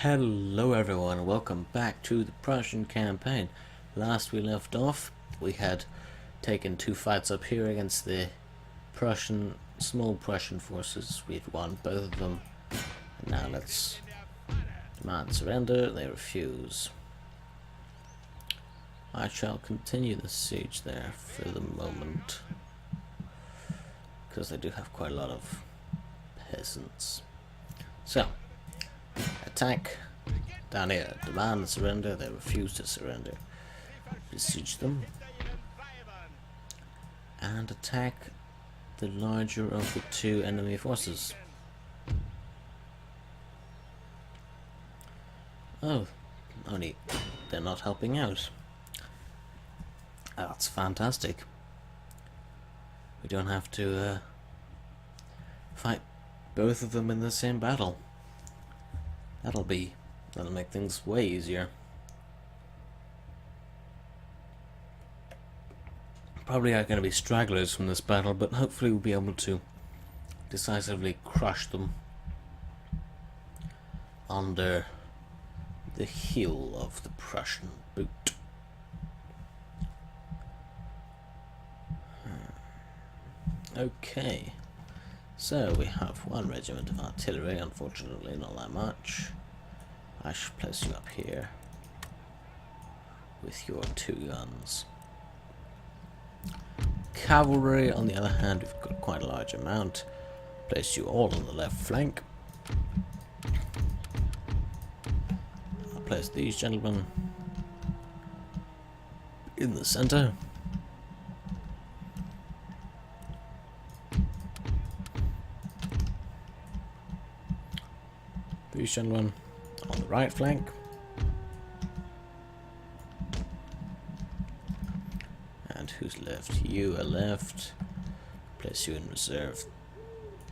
Hello everyone, welcome back to the Prussian campaign. Last we left off, we had taken two fights up here against the small Prussian forces. We've won both of them. And now let's demand surrender. They refuse. I shall continue the siege there for the moment, because they do have quite a lot of peasants. So, attack down here. Demand surrender. They refuse to surrender. Besiege them. And attack the larger of the two enemy forces. Oh, only they're not helping out. That's fantastic. We don't have to fight both of them in the same battle. That'll make things way easier. Probably are going to be stragglers from this battle, but hopefully we'll be able to decisively crush them under the heel of the Prussian boot. Okay, so we have one regiment of artillery, unfortunately not that much. I should place you up here with your 2 guns. Cavalry, on the other hand, we've got quite a large amount. Place you all on the left flank. I'll place these gentlemen in the center. These gentlemen on the right flank. And who's left? You are left. Place you in reserve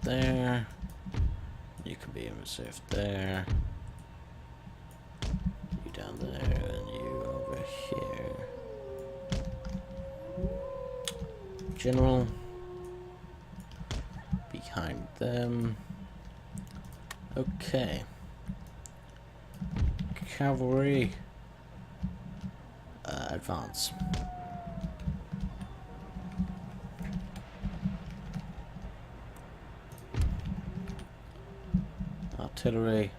there. You can be in reserve there. You down there and you over here. General behind them. Okay. Cavalry, advance. Artillery,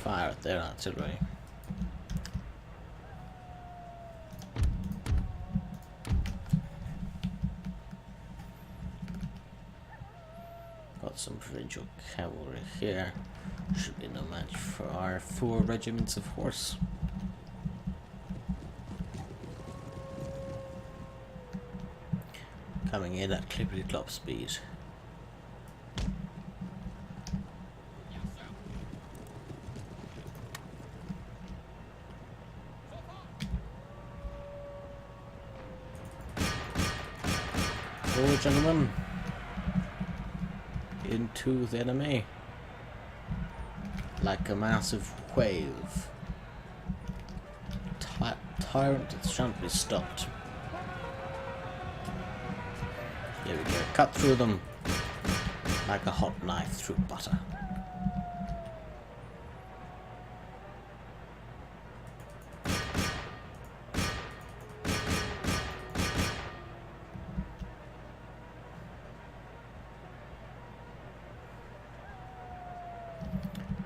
fire at their artillery. Got some provincial cavalry here. Should be no match for our 4 regiments of horse. Coming in at clippity-clop speed. Forward, gentlemen. Into the enemy. Like a massive wave. Tyrant that shan't be stopped. Here we go. Cut through them like a hot knife through butter.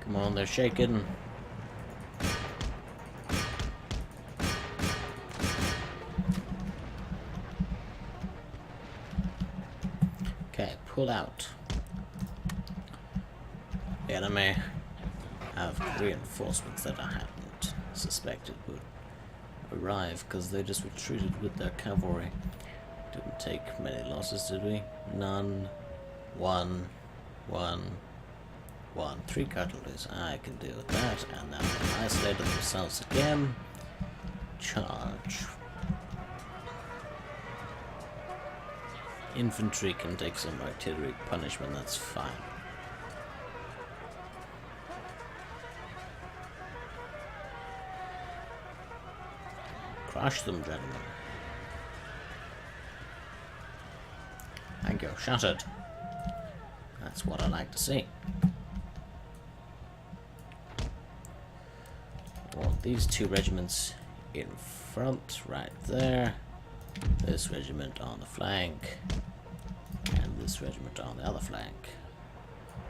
Come on, they're shaking. Okay, pull out. The enemy have reinforcements that I hadn't suspected would arrive, because they just retreated with their cavalry. Didn't take many losses, did we? None. One. 3 casualties. I can deal with that. And now they've isolated themselves again. Charge. Infantry can take some artillery punishment, that's fine. Crush them, gentlemen. And go shattered. That's what I like to see. these two regiments in front, right there. This regiment on the flank, and this regiment on the other flank.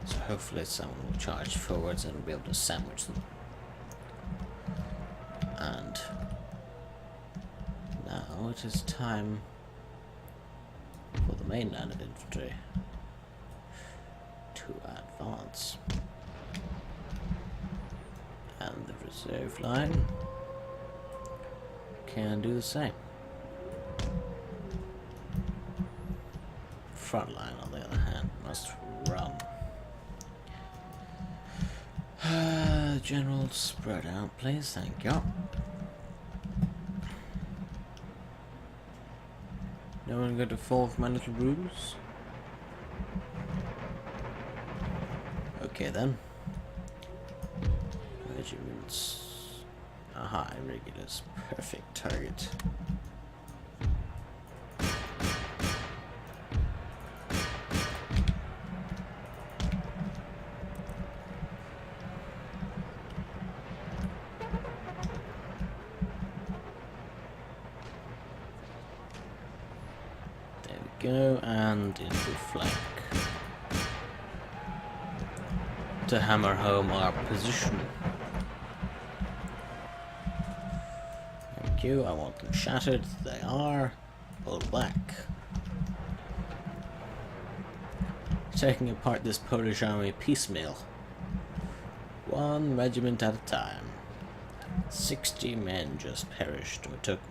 So hopefully someone will charge forwards and we'll be able to sandwich them. And now it is time for the main line of infantry to advance. And the reserve line can do the same. Front line, on the other hand, must run. General, spread out, please. Thank you. No one going to fall for my little ruse? Okay then. Regiments. Aha, irregulars. Perfect target. Go and into flank to hammer home our position. Thank you. I want them shattered. They are. Pull back. Taking apart this Polish army piecemeal, one regiment at a time. 60 men just perished. We took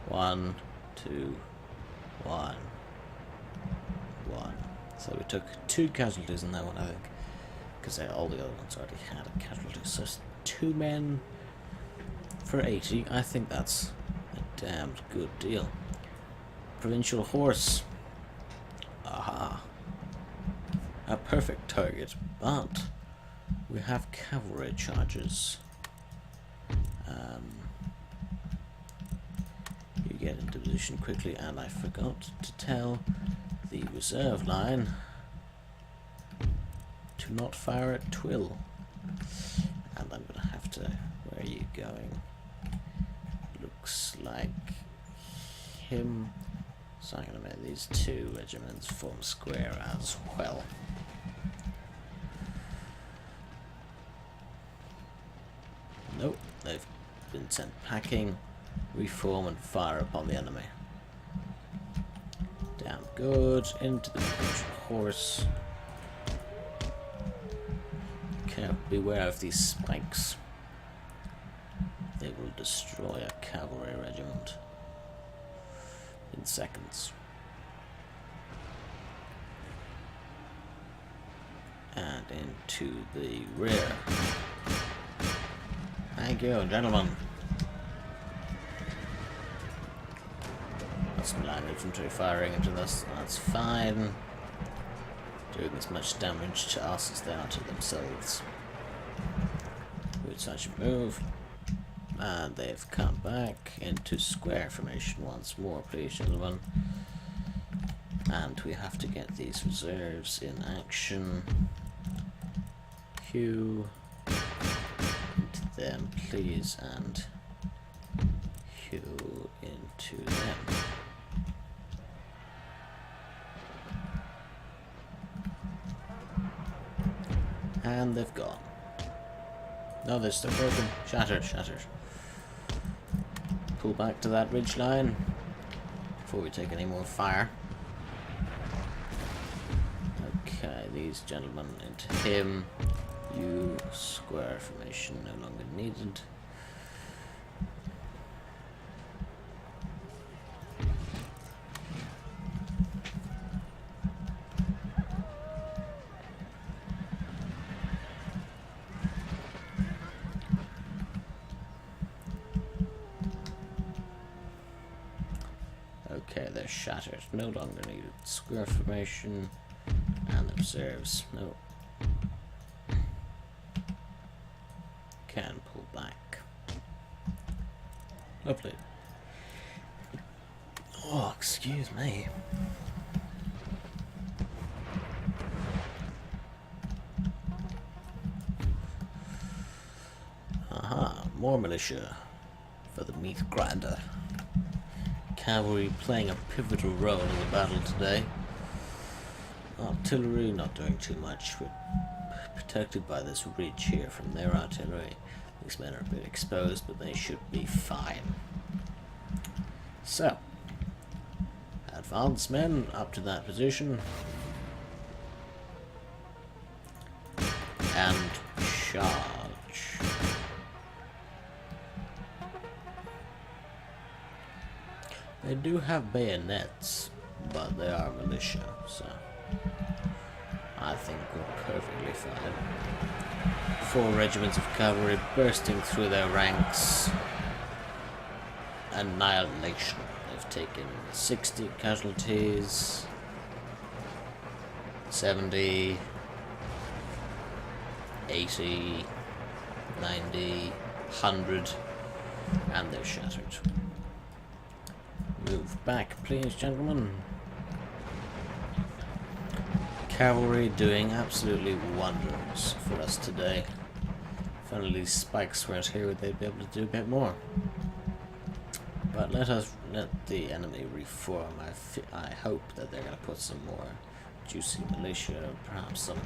1, 2, 1. So we took 2 casualties in that one, I think, because all the other ones already had a casualty. So 2 men for 80. I think that's a damned good deal. Provincial horse. Aha. A perfect target, but we have cavalry charges. You get into position quickly, and I forgot to tell the reserve line to not fire at Twill. And I'm gonna have to... Where are you going? Looks like him. So I'm gonna make these 2 regiments form square as well. Nope, they've been sent packing. Reform and fire upon the enemy. Damn good. Into the provincial horse. Okay, beware of these spikes. They will destroy a cavalry regiment in seconds. And into the rear. Thank you, gentlemen. Some line infantry firing into this. That's fine. Doing as much damage to us as they are to themselves. With such a move. And they've come back into square formation once more, please, gentlemen. And we have to get these reserves in action. Q into them, please, and Q into them. And they've gone. No, they're still broken. Shattered, shattered. Pull back to that ridge line before we take any more fire. Okay, these gentlemen into him. You square formation no longer needed. Okay, they're shattered. No longer needed. Square formation and observes. No. Can pull back. Lovely. Oh, excuse me. More militia for the meat grinder. Cavalry playing a pivotal role in the battle today. Artillery not doing too much. We're protected by this ridge here from their artillery. These men are a bit exposed, but they should be fine. So, advance men up to that position. And charge. They do have bayonets, but they are militia, so I think we're perfectly fine. 4 regiments of cavalry bursting through their ranks. Annihilation. They've taken 60 casualties, 70, 80, 90, 100, and they're shattered. Move back, please, gentlemen. Cavalry doing absolutely wonders for us today. If only these spikes weren't here, they'd be able to do a bit more. But let the enemy reform. I hope that they're going to put some more juicy militia, perhaps some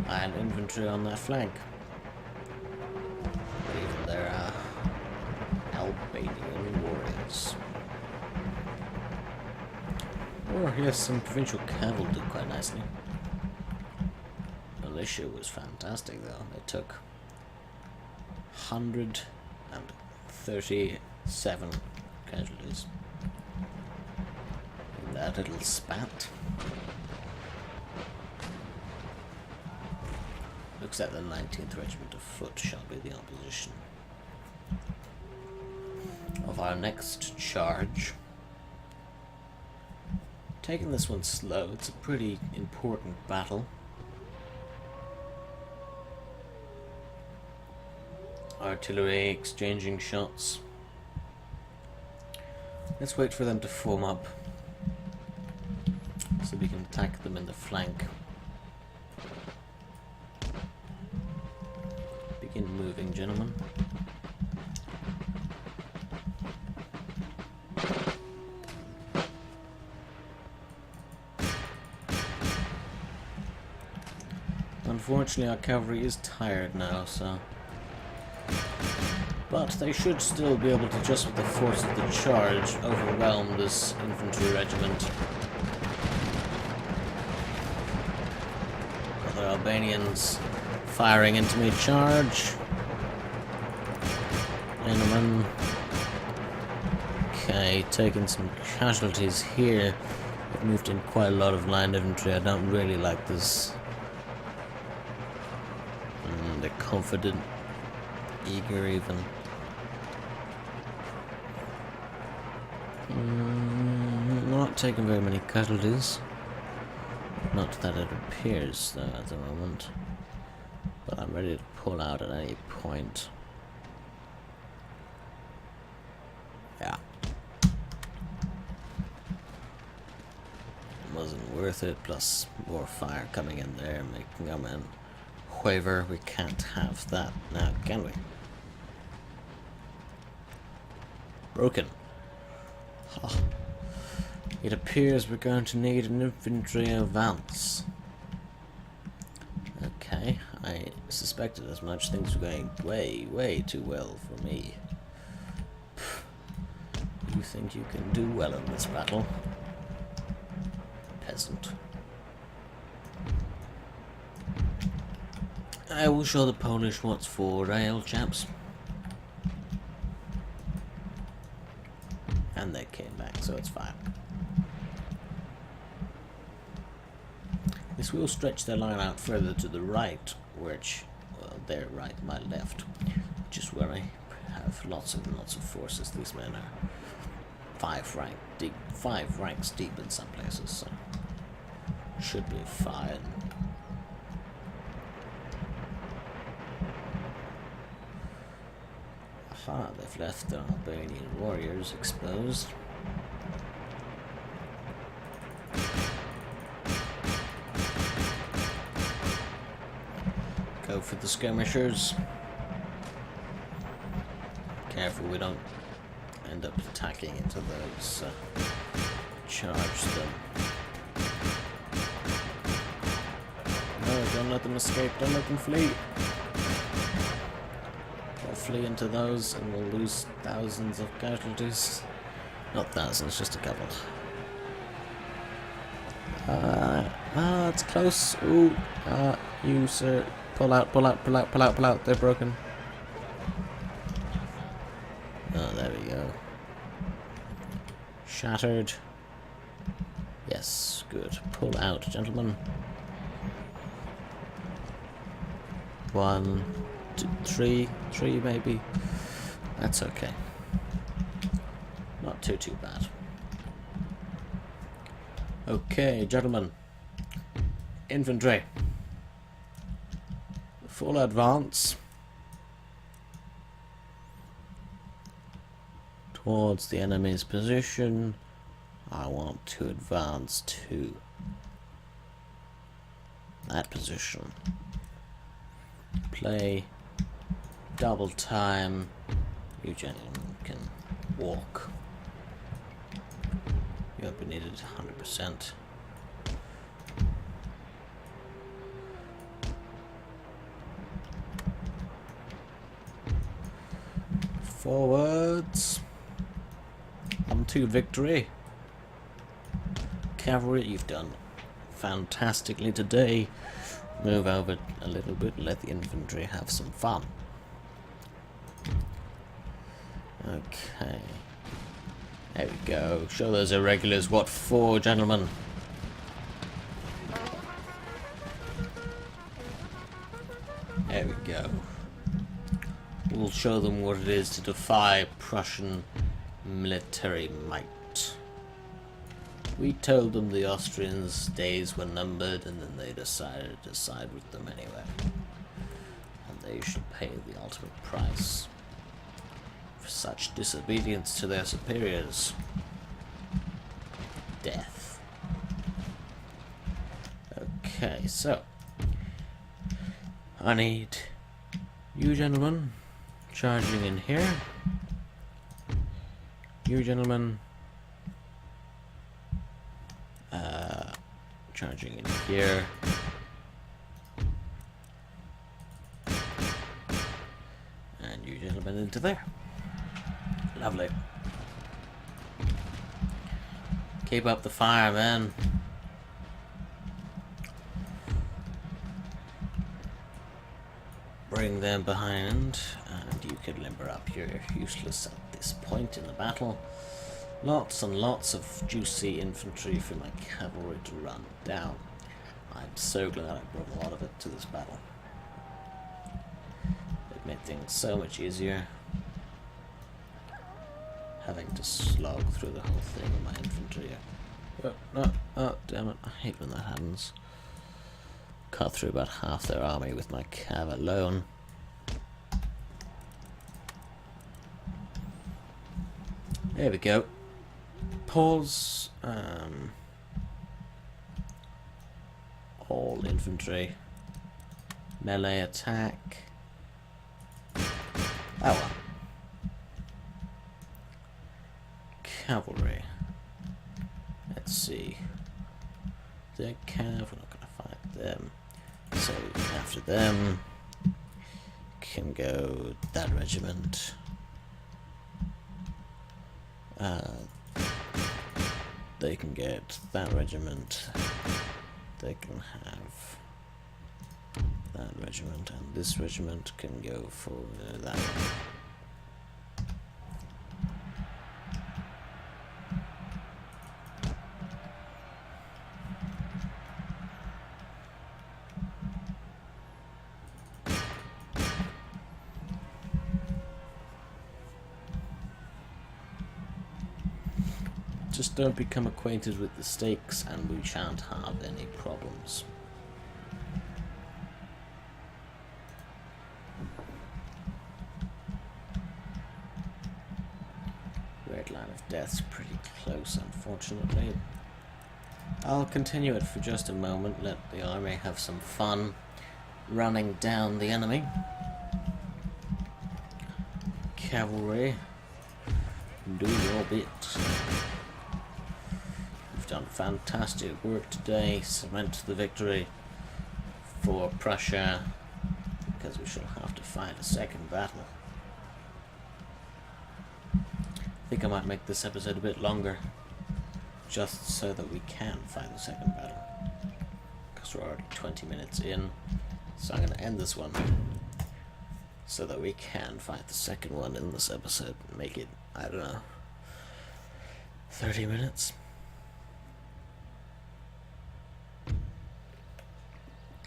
iron infantry on that flank. Or even their Albanian warriors. Or yes, some provincial cavalry did quite nicely. Militia was fantastic though. They took 137 casualties in that little spat. Looks like the 19th Regiment of Foot shall be the opposition of our next charge. Taking this one slow, it's a pretty important battle. Artillery exchanging shots. Let's wait for them to form up so we can attack them in the flank. Begin moving, gentlemen. Unfortunately, our cavalry is tired now, so... But they should still be able to, just with the force of the charge, overwhelm this infantry regiment. Other Albanians firing into me. Charge! Gentlemen. Okay, taking some casualties here. I've moved in quite a lot of line infantry. I don't really like this. They're confident, eager even. Not taking very many casualties. Not that it appears, though, at the moment. But I'm ready to pull out at any point. Yeah. Wasn't worth it, plus more fire coming in there, making them in waver. We can't have that now, can we? Broken. Oh. It appears we're going to need an infantry advance. Okay, I suspected as much. Things were going way too well for me. You think you can do well in this battle? Peasant. I will show the Polish what's for, eh, old chaps? And they came back, so it's fine. This will stretch their line out further to the right, which, well, their right, my left, which is where I have lots and lots of forces. These men are 5 ranks deep in some places, so should be fine. Aha, they've left their Albanian warriors exposed. Go for the skirmishers. careful we don't end up attacking into those. Charge them. No, don't let them escape, don't let them flee. We'll flee into those and we'll lose thousands of casualties. Not thousands, just a couple. It's close. Ooh, you sir, pull out, pull out, pull out, pull out, pull out. They're broken. Oh, there we go. Shattered. Yes, good. Pull out, gentlemen. 1, 2, 3, 3 maybe. That's okay. Not too bad. Okay, gentlemen. Infantry. Full advance towards the enemy's position. I want to advance to that position. Play double time. You gentlemen can walk. You'll be needed 100%. Forwards. On to victory. Cavalry, you've done fantastically today. Move over a little bit and let the infantry have some fun. Okay. There we go. Show those irregulars what for, gentlemen. There we go. We'll show them what it is to defy Prussian military might. We told them the Austrians' days were numbered, and then they decided to side with them anyway. And they should pay the ultimate price for such disobedience to their superiors. Death. Okay, so I need you gentlemen charging in here. You gentlemen charging in here. And you gentlemen into there. Lovely. Keep up the fire, man. Bring them behind, and you can limber up. You're useless at this point in the battle. Lots and lots of juicy infantry for my cavalry to run down. I'm so glad I brought a lot of it to this battle. It made things so much easier. Having to slog through the whole thing with my infantry. Oh, damn it. I hate when that happens. Cut through about half their army with my cav alone. There we go. Pause. All infantry. Melee attack. Oh well. Cavalry. Let's see. The cav, we're not gonna fight them. So after them can go that regiment. They can get that regiment. They can have that regiment, and this regiment can go for that one. Just don't become acquainted with the stakes and we shan't have any problems. Red line of death's pretty close, unfortunately. I'll continue it for just a moment, let the army have some fun running down the enemy. cavalry, do your bit. You've done fantastic work today. Cement the victory for Prussia, because we shall have to fight a second battle. I think I might make this episode a bit longer, just so that we can fight the second battle, because we're already 20 minutes in. So I'm going to end this one so that we can fight the second one in this episode and make it, I don't know, 30 minutes.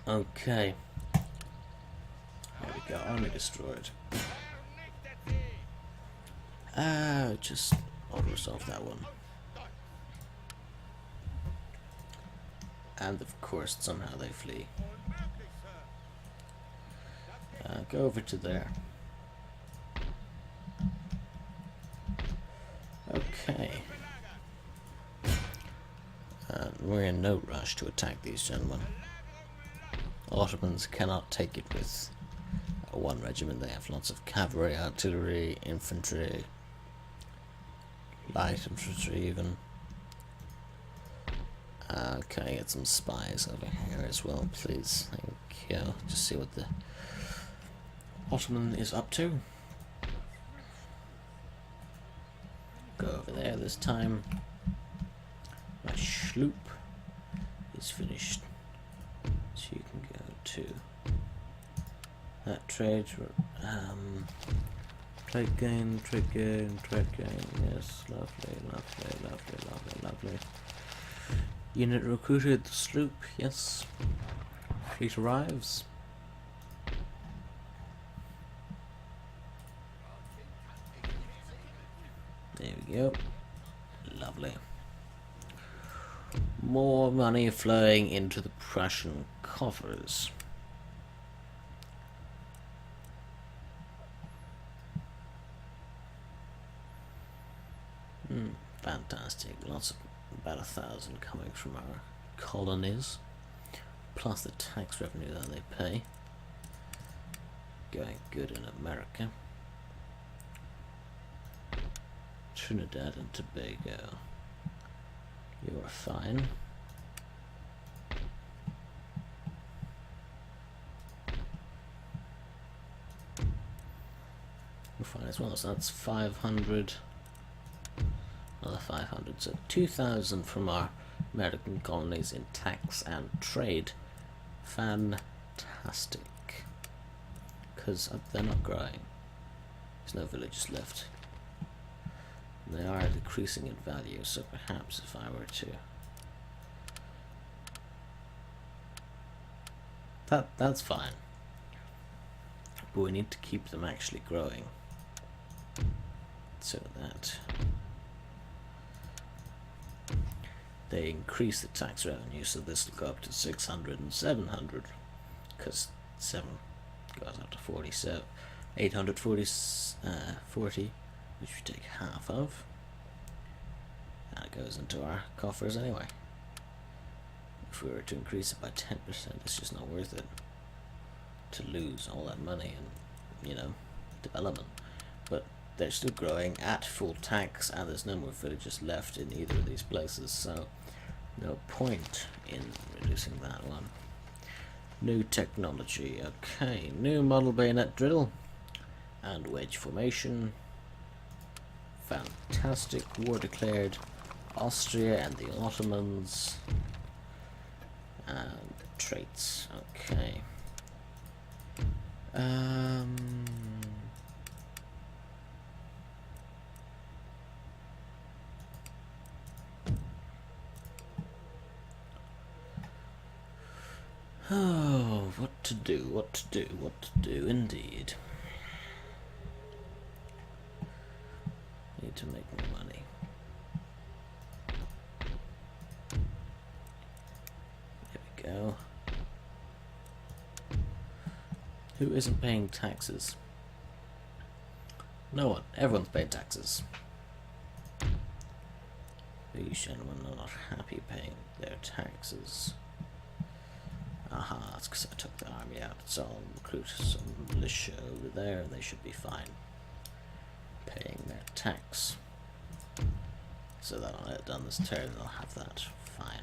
Okay. There we go, army destroyed. Just auto-resolve that one. And of course, somehow they flee. Go over to there. Okay. We're in no rush to attack these gentlemen. Ottomans cannot take it with one regiment. They have lots of cavalry, artillery, infantry, light infantry even. Okay, get some spies over here as well, please. Thank you. Just see what the Ottoman is up to. Go over there this time. My sloop is finished. So you can go to that trade. Trade gain, trade gain, trade gain. Yes, lovely, lovely, lovely, lovely, lovely. Unit recruited the sloop, yes. Fleet arrives. There we go. Lovely. More money flowing into the Prussian coffers. Fantastic. Lots of, about 1,000 coming from our colonies, plus the tax revenue that they pay. Going good in America. Trinidad and Tobago. You are fine. We're fine as well, so that's 500. Another 500, so 2,000 from our American colonies in tax and trade. Fantastic. Because they're not growing. There's no villages left. They are decreasing in value, so perhaps if I were to... That's fine. But we need to keep them actually growing. So that they increase the tax revenue, so this will go up to 600 and 700, because 7 goes up to 47, 840, 40, which we take half of, and it goes into our coffers anyway. If we were to increase it by 10%, it's just not worth it to lose all that money in, you know, development. But they're still growing at full tax, and there's no more villages left in either of these places, so no point in reducing that one. New technology, okay. New model bayonet drill and wedge formation. Fantastic. War declared. Austria and the Ottomans. And traits, okay. Oh, what to do, what to do, what to do, indeed. Need to make more money. There we go. Who isn't paying taxes? No one. Everyone's paying taxes. These gentlemen are not happy paying their taxes. Aha, that's because I took the army out, so I'll recruit some militia over there and they should be fine. paying their tax. So that when I've done this turn, they'll have that. Fine.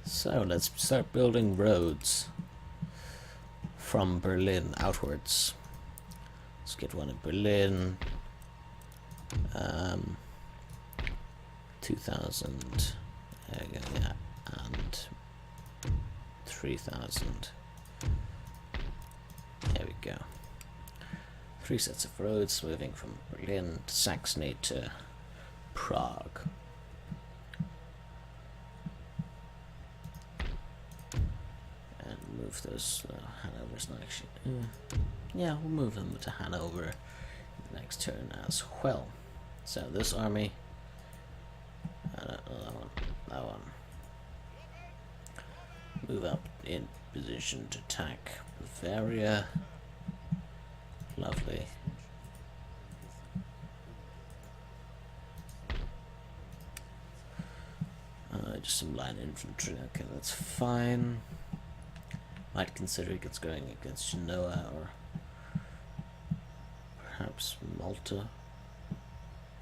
So let's start building roads from Berlin outwards. Let's get one in Berlin. 2,000. There we go, yeah, and 3,000. There we go. 3 sets of roads moving from Berlin to Saxony to Prague. And move those. Hanover's not actually. Yeah, we'll move them to Hanover in the next turn as well. So this army. That one. Move up in position to attack Bavaria. Lovely. Just some line infantry. Okay, that's fine. Might consider it going against Genoa or perhaps Malta.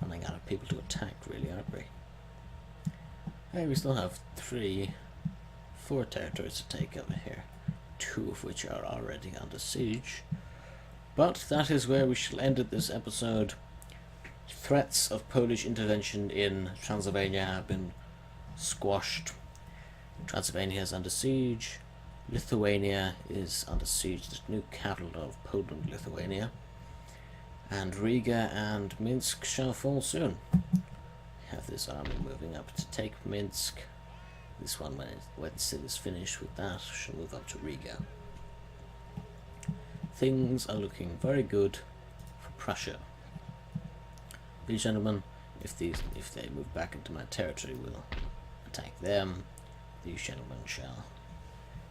Running out of people to attack, really, aren't we? Hey, we still have 4 territories to take over here, 2 of which are already under siege. But that is where we shall end it this episode. Threats of Polish intervention in Transylvania have been squashed. Transylvania is under siege. Lithuania is under siege, the new capital of Poland, Lithuania. And Riga and Minsk shall fall soon. We have this army moving up to take Minsk. This one, once it is finished with that, shall move up to Riga. Things are looking very good for Prussia. These gentlemen, if they move back into my territory, we'll attack them. These gentlemen shall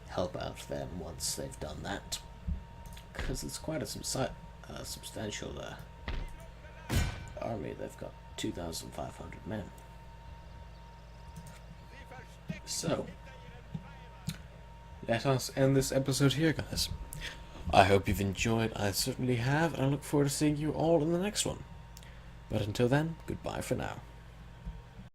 help out them once they've done that, because it's quite a substantial army. They've got 2,500 men. So, let us end this episode here, guys. I hope you've enjoyed. I certainly have, and I look forward to seeing you all in the next one. But until then, goodbye for now.